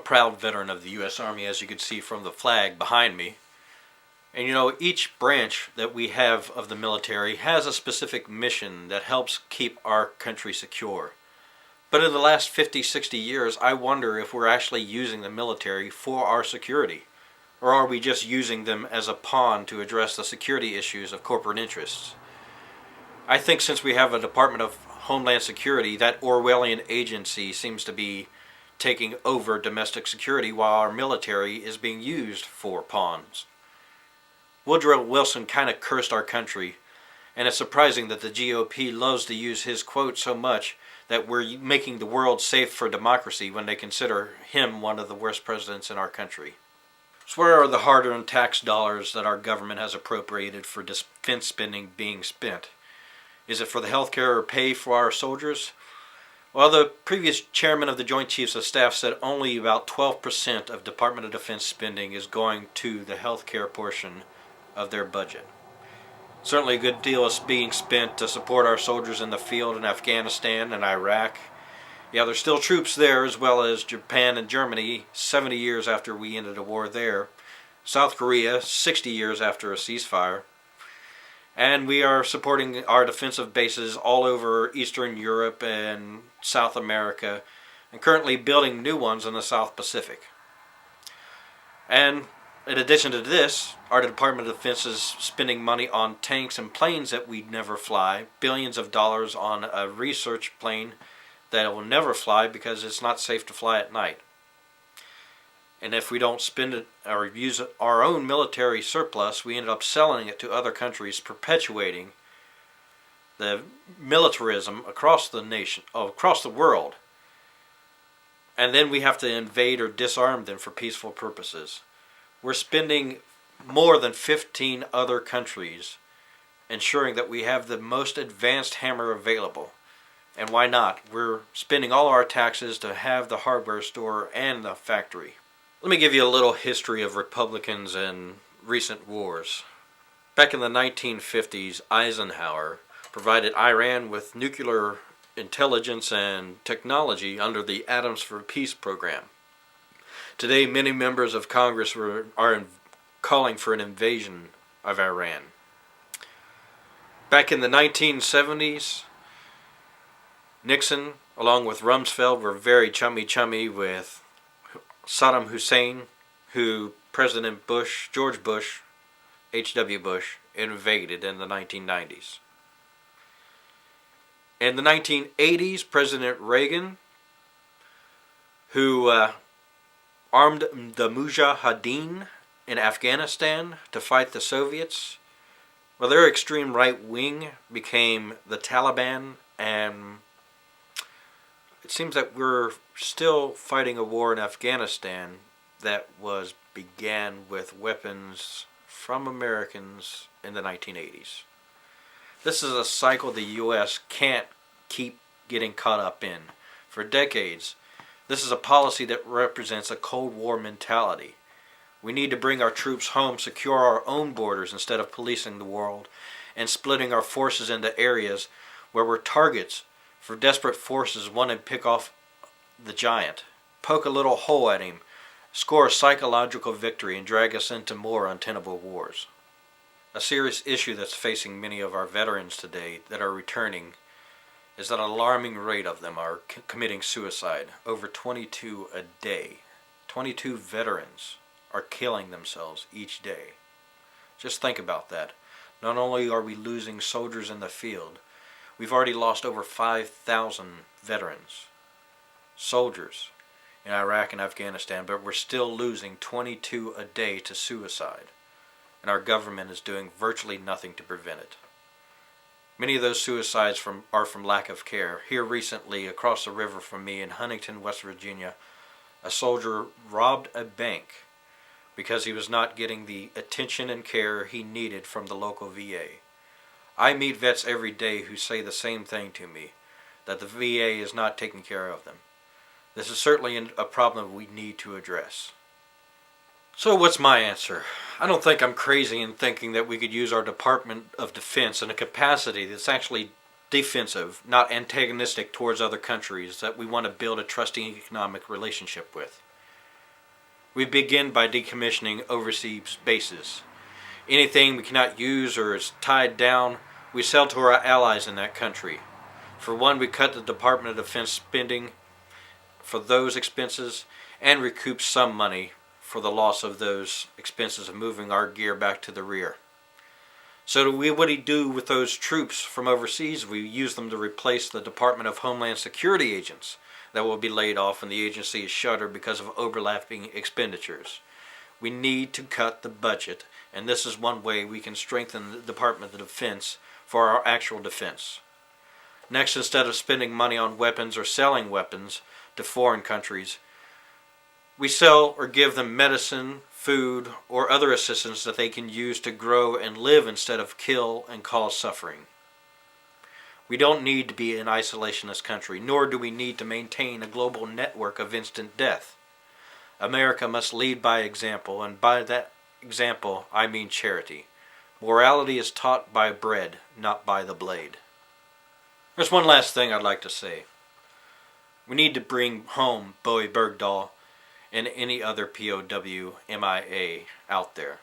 proud veteran of the U.S. Army, as you can see from the flag behind me. And you know, each branch that we have of the military has a specific mission that helps keep our country secure. But in the last 50, 60 years, I wonder if we're actually using the military for our security. Or are we just using them as a pawn to address the security issues of corporate interests? I think since we have a Department of Homeland Security, that Orwellian agency seems to be taking over domestic security while our military is being used for pawns. Woodrow Wilson kind of cursed our country, and it's surprising that the GOP loves to use his quote so much that we're making the world safe for democracy when they consider him one of the worst presidents in our country. So where are the hard-earned tax dollars that our government has appropriated for defense spending being spent? Is it for the health care or pay for our soldiers? Well, the previous chairman of the Joint Chiefs of Staff said only about 12% of Department of Defense spending is going to the health care portion of their budget. Certainly a good deal is being spent to support our soldiers in the field in Afghanistan and Iraq. Yeah, there's still troops there, as well as Japan and Germany 70 years after we ended a war there. South Korea 60 years after a ceasefire. And we are supporting our defensive bases all over Eastern Europe and South America, and currently building new ones in the South Pacific. And in addition to this, our Department of Defense is spending money on tanks and planes that we never fly, billions of dollars on a research plane that will never fly because it's not safe to fly at night. And if we don't spend it or use our own military surplus, we end up selling it to other countries, perpetuating the militarism across the nation, across the world. And then we have to invade or disarm them for peaceful purposes. We're spending more than 15 other countries ensuring that we have the most advanced hammer available. And why not? We're spending all our taxes to have the hardware store and the factory. Let me give you a little history of Republicans and recent wars. Back in the 1950s, Eisenhower provided Iran with nuclear intelligence and technology under the Atoms for Peace program. Today, many members of Congress are calling for an invasion of Iran. Back in the 1970s, Nixon, along with Rumsfeld, were very chummy with Saddam Hussein, who President Bush, George Bush, H.W. Bush, invaded in the 1990s. In the 1980s, President Reagan, who armed the Mujahideen in Afghanistan to fight the Soviets, well, their extreme right wing became the Taliban, and it seems that we're still fighting a war in Afghanistan that began with weapons from Americans in the 1980s. This is a cycle the U.S. can't keep getting caught up in. For decades, this is a policy that represents a Cold War mentality. We need to bring our troops home, secure our own borders instead of policing the world, and splitting our forces into areas where we're targets for desperate forces wanting to pick off the giant, poke a little hole at him, score a psychological victory, and drag us into more untenable wars. A serious issue that's facing many of our veterans today that are returning is that an alarming rate of them are committing suicide. Over 22 a day. 22 veterans are killing themselves each day. Just think about that. Not only are we losing soldiers in the field, we've already lost over 5,000 veterans, soldiers in Iraq and Afghanistan, but we're still losing 22 a day to suicide, and our government is doing virtually nothing to prevent it. Many of those suicides are from lack of care. Here recently, across the river from me in Huntington, West Virginia, a soldier robbed a bank because he was not getting the attention and care he needed from the local VA. I meet vets every day who say the same thing to me, that the VA is not taking care of them. This is certainly a problem we need to address. So what's my answer? I don't think I'm crazy in thinking that we could use our Department of Defense in a capacity that's actually defensive, not antagonistic towards other countries that we want to build a trusting economic relationship with. We begin by decommissioning overseas bases. Anything we cannot use or is tied down, we sell to our allies in that country. For one, we cut the Department of Defense spending for those expenses and recoup some money for the loss of those expenses of moving our gear back to the rear. So what do we do with those troops from overseas? We use them to replace the Department of Homeland Security agents that will be laid off when the agency is shuttered because of overlapping expenditures. We need to cut the budget, and this is one way we can strengthen the Department of Defense for our actual defense. Next, instead of spending money on weapons or selling weapons to foreign countries, we sell or give them medicine, food, or other assistance that they can use to grow and live instead of kill and cause suffering. We don't need to be an isolationist country, nor do we need to maintain a global network of instant death. America must lead by example, and by that example I mean charity. Morality is taught by bread, not by the blade. There's one last thing I'd like to say. We need to bring home Bowie Bergdahl and any other POW MIA out there.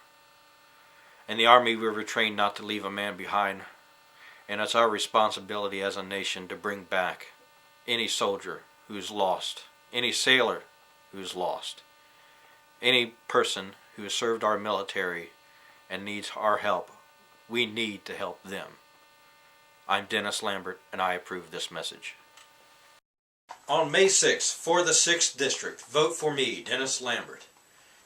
In the Army we were trained not to leave a man behind, and it's our responsibility as a nation to bring back any soldier who's lost, any sailor who's lost, any person who has served our military and needs our help. We need to help them. I'm Dennis Lambert, and I approve this message. On May 6th, for the 6th District, vote for me, Dennis Lambert.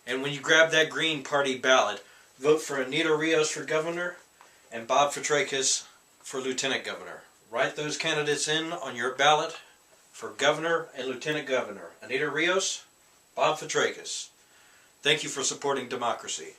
And when you grab that Green Party ballot, vote for Anita Rios for governor and Bob Fitrakis for lieutenant governor. Write those candidates in on your ballot for governor and lieutenant governor. Anita Rios, Bob Fitrakis. Thank you for supporting democracy.